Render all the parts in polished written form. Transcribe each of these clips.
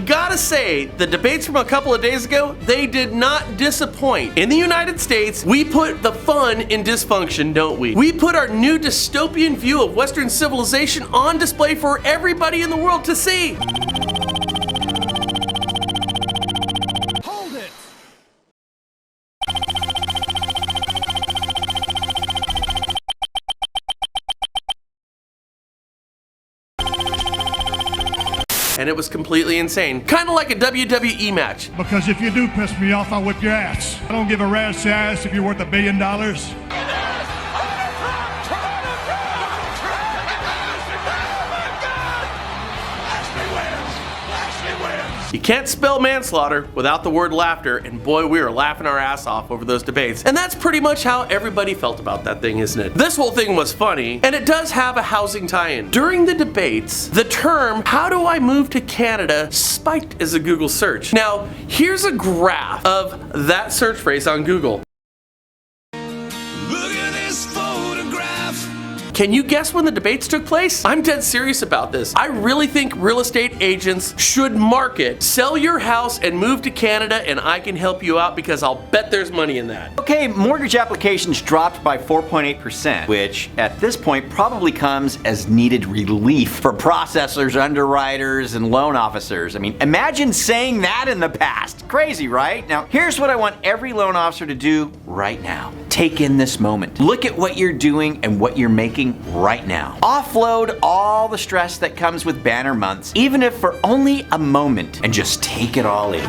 gotta say, the debates from a couple of days ago, they did not disappoint. In the United States, we put the fun in dysfunction, don't we? We put our new dystopian view of Western civilization on display for everybody in the world to see. Hold it! And it was completely insane. Kind of like a WWE match. Because if you do piss me off, I'll whip your ass. I don't give a rat's ass if you're worth $1 billion. You can't spell manslaughter without the word laughter, and boy, we were laughing our ass off over those debates. And that's pretty much how everybody felt about that thing, isn't it? This whole thing was funny, and it does have a housing tie-in. During the debates, the term, "how do I move to Canada," spiked as a Google search. Now, here's a graph of that search phrase on Google. Look at this photograph. Can you guess when the debates took place? I'm dead serious about this. I really think real estate agents should market, sell your house and move to Canada and I can help you out because I'll bet there's money in that. Okay, mortgage applications dropped by 4.8%, which at this point probably comes as needed relief for processors, underwriters, and loan officers. I mean, imagine saying that in the past. Crazy, right? Now, here's what I want every loan officer to do right now. Take in this moment. Look at what you're doing and what you're making right now. Offload all the stress that comes with banner months, even if for only a moment, and just take it all in.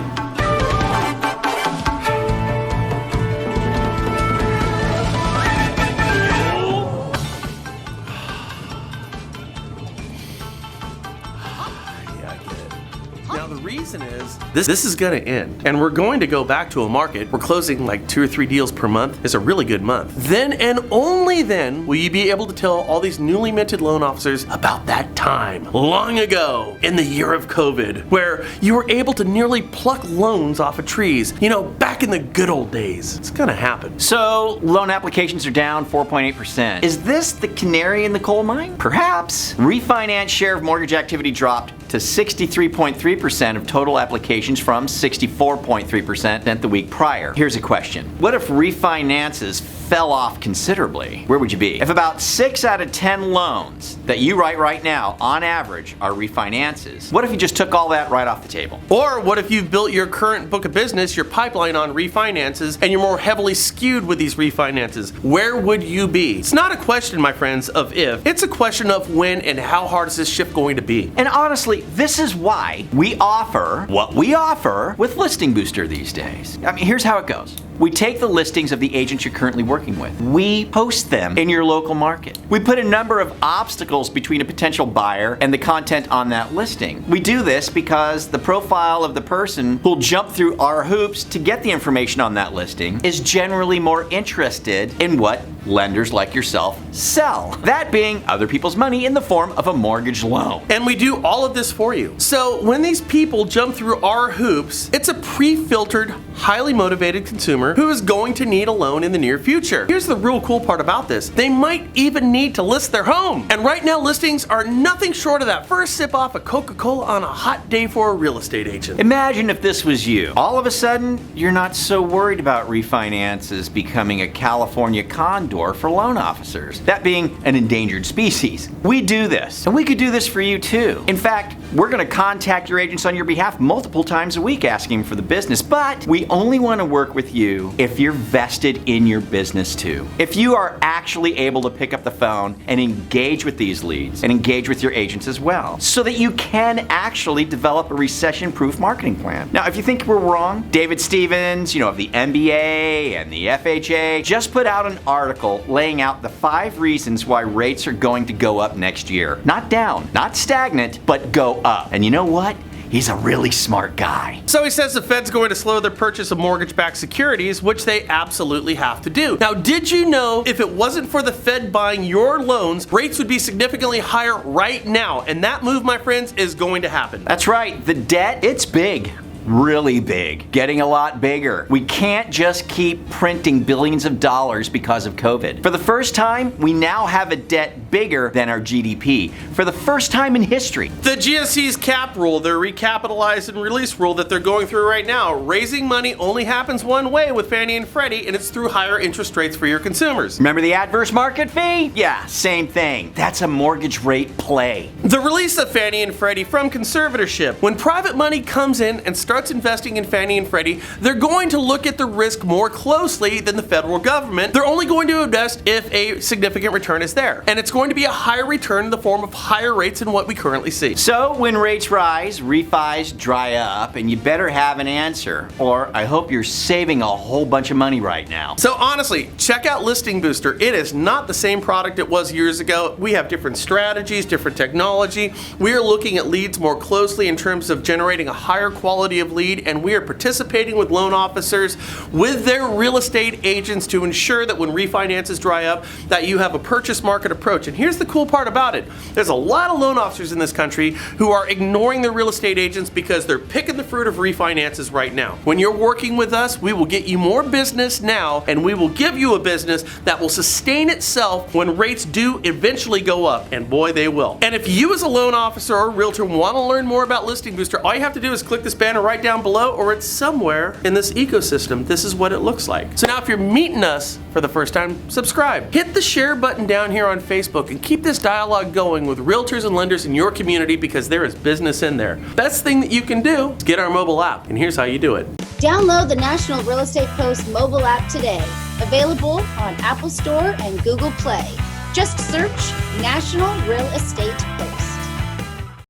Now the reason is, this is gonna end, and we're going to go back to a market. We're closing like 2 or 3 deals per month. It's a really good month. Then and only then will you be able to tell all these newly minted loan officers about that time long ago in the year of COVID, where you were able to nearly pluck loans off of trees. You know, back in the good old days. It's gonna happen. So, loan applications are down 4.8%. Is this the canary in the coal mine? Perhaps. Refinance share of mortgage activity dropped to 63.3% of total applications from 64.3% the week prior. Here's a question. What if refinances fell off considerably? Where would you be? If about 6 out of 10 loans that you write right now, on average, are refinances, what if you just took all that right off the table? Or what if you've built your current book of business, your pipeline on refinances, and you're more heavily skewed with these refinances? Where would you be? It's not a question, my friends, of if. It's a question of when and how hard is this shift going to be. And honestly, this is why we offer what we offer with Listing Booster these days. I mean, here's how it goes. We take the listings of the agents you're currently working with. We post them in your local market. We put a number of obstacles between a potential buyer and the content on that listing. We do this because the profile of the person who'll jump through our hoops to get the information on that listing is generally more interested in what lenders like yourself sell. That being other people's money in the form of a mortgage loan. And we do all of this for you. So when these people jump through our hoops, it's a pre-filtered, highly motivated consumer who is going to need a loan in the near future. Here's the real cool part about this. They might even need to list their home. And right now, listings are nothing short of that first sip off of Coca-Cola on a hot day for a real estate agent. Imagine if this was you. All of a sudden, you're not so worried about refinances becoming a California condor for loan officers, that being an endangered species. We do this, and we could do this for you too. In fact, we're going to contact your agents on your behalf multiple times a week asking for the business, but we only want to work with you if you're vested in your business too. If you are actually able to pick up the phone and engage with these leads and engage with your agents as well, so that you can actually develop a recession-proof marketing plan. Now, if you think we're wrong, David Stevens, of the MBA and the FHA, just put out an article laying out the 5 reasons why rates are going to go up next year. Not down, not stagnant, but go up. And you know what? He's a really smart guy. So he says the Fed's going to slow their purchase of mortgage-backed securities, which they absolutely have to do. Now, did you know if it wasn't for the Fed buying your loans, rates would be significantly higher right now? And that move, my friends, is going to happen. That's right. The debt, it's big. really big, getting a lot bigger. We can't just keep printing billions of dollars because of COVID. For the first time, we now have a debt bigger than our GDP. For the first time in history. The GSE's cap rule, their recapitalize and release rule that they're going through right now, raising money only happens one way with Fannie and Freddie, and it's through higher interest rates for your consumers. Remember the adverse market fee? Yeah, same thing. That's a mortgage rate play. The release of Fannie and Freddie from conservatorship. When private money comes in and starts investing in Fannie and Freddie, they're going to look at the risk more closely than the federal government. They're only going to invest if a significant return is there. And it's going to be a higher return in the form of higher rates than what we currently see. So when rates rise, refis dry up, and you better have an answer, or I hope you're saving a whole bunch of money right now. So honestly, check out Listing Booster. It is not the same product it was years ago. We have different strategies, different technology. We are looking at leads more closely in terms of generating a higher quality of lead, and we are participating with loan officers with their real estate agents to ensure that when refinances dry up, that you have a purchase market approach. And here's the cool part about it. There's a lot of loan officers in this country who are ignoring their real estate agents because they're picking the fruit of refinances right now. When you're working with us, we will get you more business now, and we will give you a business that will sustain itself when rates do eventually go up, and boy, they will. And if you as a loan officer or realtor want to learn more about Listing Booster, all you have to do is click this banner right down below, or it's somewhere in this ecosystem. This is what it looks like. So now if you're meeting us for the first time, subscribe. Hit the share button down here on Facebook and keep this dialogue going with realtors and lenders in your community, because there is business in there. Best thing that you can do is get our mobile app, and here's how you do it. Download the National Real Estate Post mobile app today. Available on Apple Store and Google Play. Just search National Real Estate Post.